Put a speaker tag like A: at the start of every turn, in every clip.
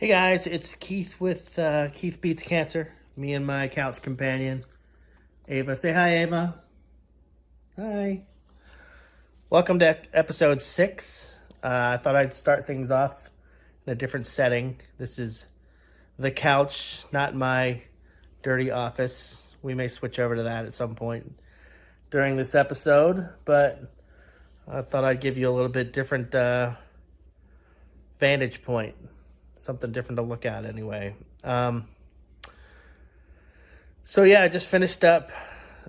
A: Hey guys, it's Keith with Keith Beats Cancer. Me and my couch companion, Ava. Say hi, Ava. Hi. Welcome to episode 6. I thought I'd start things off in a different setting. This is the couch, not my dirty office. We may switch over to that at some point during this episode, but I thought I'd give you a little bit different vantage point. Something different to look at anyway. So yeah, I just finished up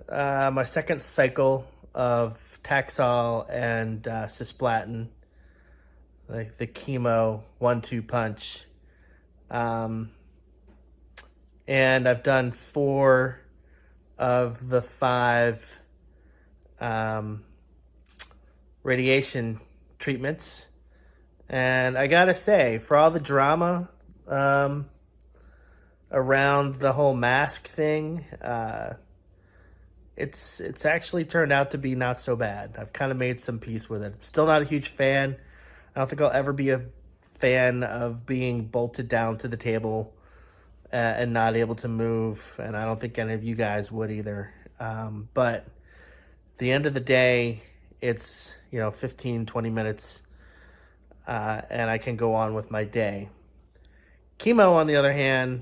A: my second cycle of Taxol and cisplatin, like the chemo 1-2 punch. And I've done 4 of the 5 radiation treatments. And I gotta say, for all the drama around the whole mask thing, it's actually turned out to be not so bad. I've kind of made some peace with it. I'm still not a huge fan. I don't think I'll ever be a fan of being bolted down to the table and not able to move. And I don't think any of you guys would either. But at the end of the day, it's 15, 20 minutes. And I can go on with my day. Chemo, on the other hand,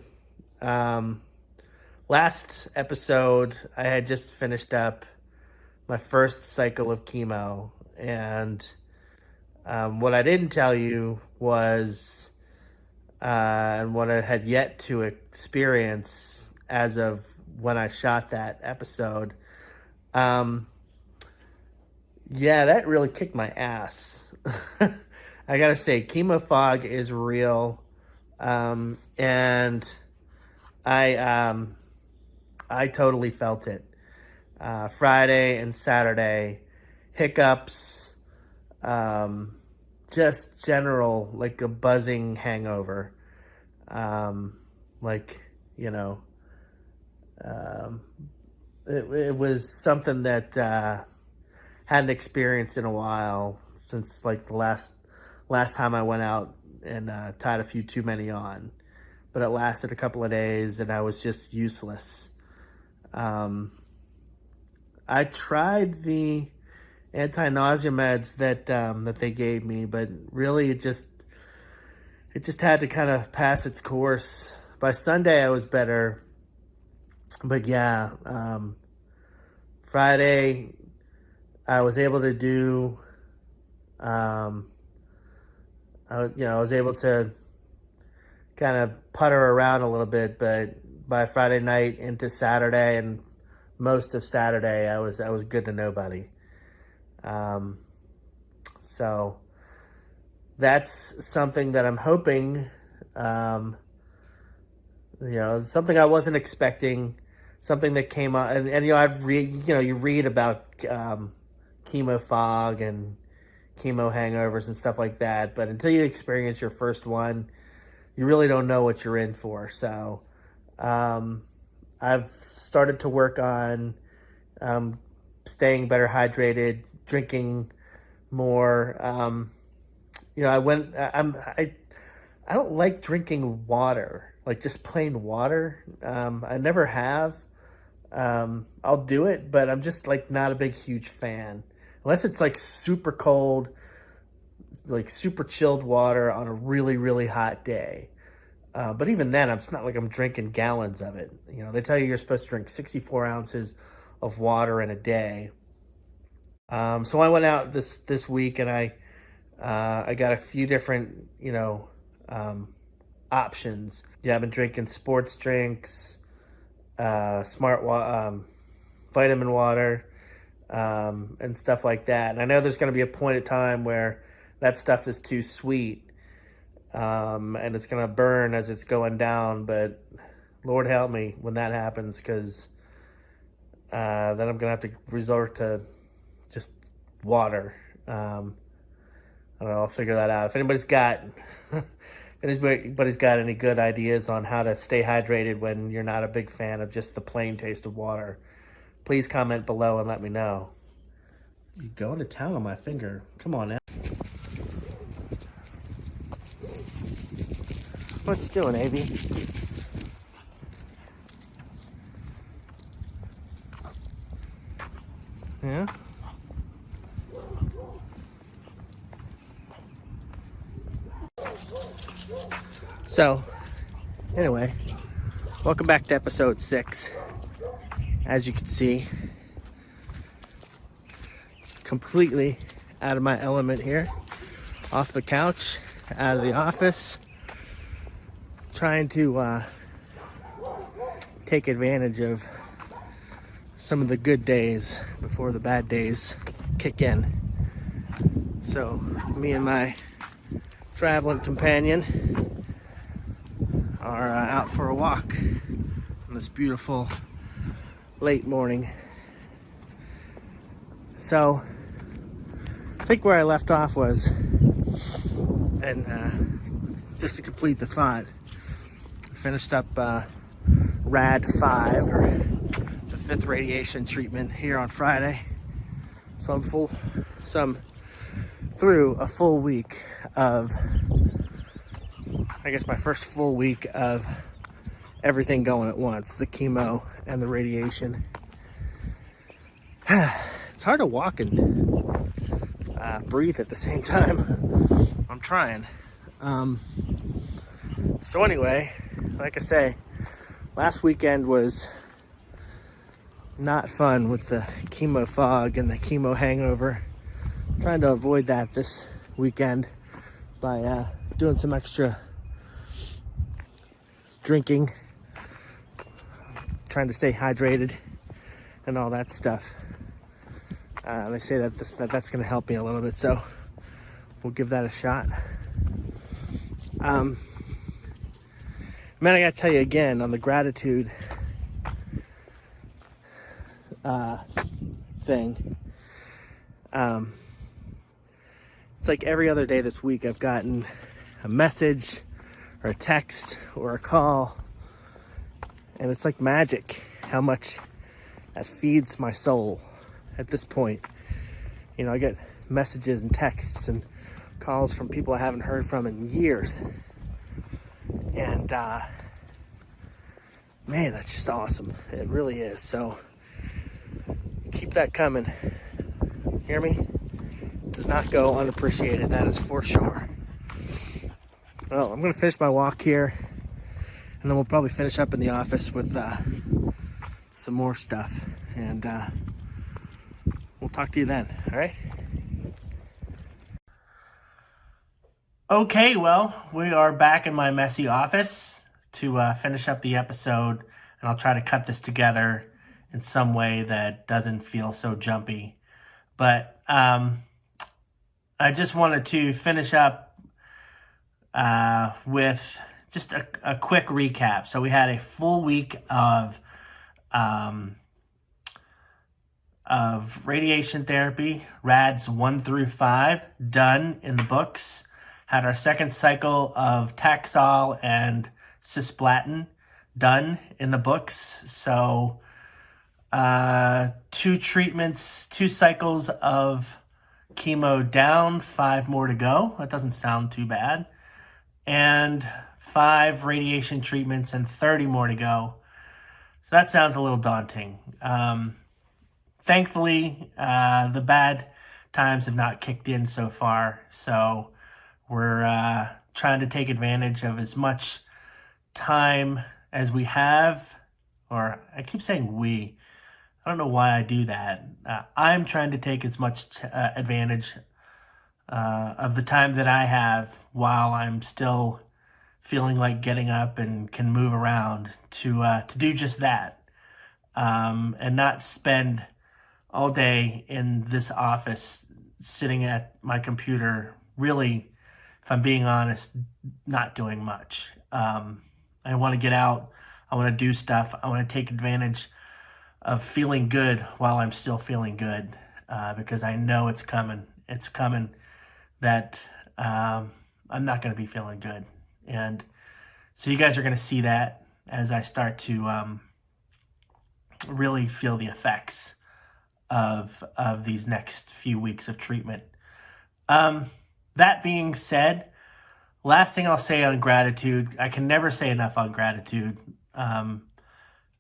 A: last episode, I had just finished up my first cycle of chemo. And what I didn't tell you was, and what I had yet to experience as of when I shot that episode, yeah, that really kicked my ass. I gotta say, chemo fog is real, and I totally felt it. Friday and Saturday, hiccups, just general, like a buzzing hangover. It was something that hadn't experienced in a while since like the last time I went out and tied a few too many on. But it lasted a couple of days and I was just useless. I tried the anti-nausea meds that they gave me, but really it just had to kind of pass its course. By Sunday I was better. But yeah, Friday I was able to do I was able to kind of putter around a little bit, but by Friday night into Saturday and most of Saturday, I was good to nobody. So that's something that I'm hoping, something I wasn't expecting, something that came out, and you read about chemo fog and chemo hangovers and stuff like that, but until you experience your first one, you really don't know what you're in for. So I've started to work on staying better hydrated, drinking more. I don't like drinking water, like just plain water. I never have. I'll do it, but I'm just like not a big huge fan. Unless it's like super cold, like super chilled water on a really, really hot day. But even then, it's not like I'm drinking gallons of it. They tell you you're supposed to drink 64 ounces of water in a day. So I went out this week and I got a few different, options. Yeah, I've been drinking sports drinks, vitamin water, and stuff like that. And I know there's going to be a point of time where that stuff is too sweet, and it's going to burn as it's going down. But Lord help me when that happens, because then I'm going to have to resort to just water. I don't know, I'll figure that out. If anybody's got any good ideas on how to stay hydrated when you're not a big fan of just the plain taste of water, please comment below and let me know. You're going to town on my finger. Come on now. What you doing, Avy? Yeah? So, anyway, welcome back to episode 6. As you can see, completely out of my element here. Off the couch, out of the office, trying to take advantage of some of the good days before the bad days kick in. So, me and my traveling companion are out for a walk on this beautiful late morning. So, I think where I left off was, and just to complete the thought, I finished up RAD 5, or the 5th radiation treatment here on Friday. So I'm through a full week of, I guess my first full week of everything going at once, the chemo and the radiation. It's hard to walk and breathe at the same time. I'm trying. So anyway, like I say, last weekend was not fun with the chemo fog and the chemo hangover. I'm trying to avoid that this weekend by doing some extra drinking, trying to stay hydrated and all that stuff. They say that that's going to help me a little bit, so we'll give that a shot. Man, I got to tell you again on the gratitude thing. It's like every other day this week I've gotten a message or a text or a call, and it's like magic how much that feeds my soul at this point. You know, I get messages and texts and calls from people I haven't heard from in years, and man, that's just awesome. It really is. So keep that coming. Hear me? It does not go unappreciated, that is for sure. Well, I'm gonna finish my walk here, and then we'll probably finish up in the office with some more stuff, and we'll talk to you then. All right? Okay, well, we are back in my messy office to finish up the episode, and I'll try to cut this together in some way that doesn't feel so jumpy. But I just wanted to finish up with just a quick recap. So we had a full week of radiation therapy, RADs 1 through 5, done in the books. Had our second cycle of Taxol and cisplatin done in the books. So 2 treatments, 2 cycles of chemo down, 5 more to go. That doesn't sound too bad. And 5 radiation treatments and 30 more to go. So that sounds a little daunting. Thankfully, the bad times have not kicked in so far. So we're trying to take advantage of as much time as we have. Or I keep saying we. I don't know why I do that. I'm trying to take as much advantage of the time that I have while I'm still feeling like getting up and can move around to do just that, and not spend all day in this office sitting at my computer, really, if I'm being honest, not doing much. I want to get out. I want to do stuff. I want to take advantage of feeling good while I'm still feeling good, because I know it's coming. It's coming that I'm not going to be feeling good. And so you guys are going to see that as I start to really feel the effects of these next few weeks of treatment. That being said, last thing I'll say on gratitude, I can never say enough on gratitude. I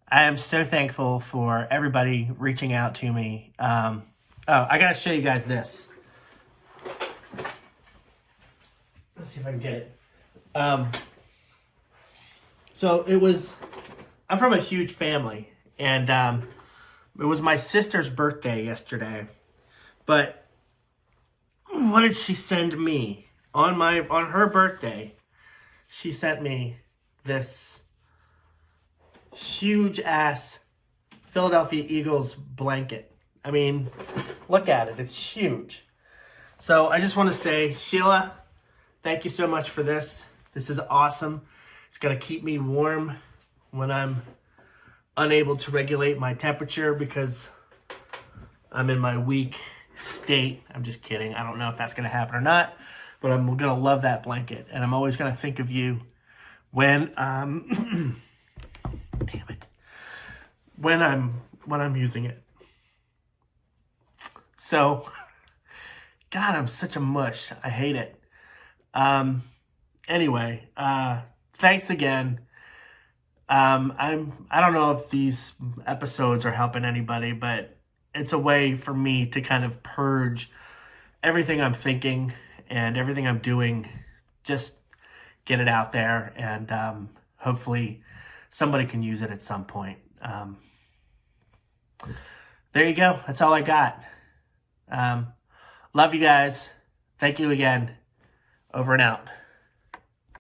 A: am so thankful for everybody reaching out to me. Oh, I gotta show you guys this. Let's see if I can get it. So I'm from a huge family, and it was my sister's birthday yesterday. But what did she send me? On her birthday, she sent me this huge ass Philadelphia Eagles blanket. I mean, look at it. It's huge. So I just want to say, Sheila, thank you so much for this. This is awesome. It's going to keep me warm when I'm unable to regulate my temperature because I'm in my weak state. I'm just kidding. I don't know if that's going to happen or not, but I'm going to love that blanket. And I'm always going to think of you when, damn it, when I'm using it. So, God, I'm such a mush. I hate it. Anyway, thanks again. I don't know if these episodes are helping anybody, but it's a way for me to kind of purge everything I'm thinking and everything I'm doing, just get it out there, and hopefully somebody can use it at some point. There you go. That's all I got. Love you guys. Thank you again. Over and out.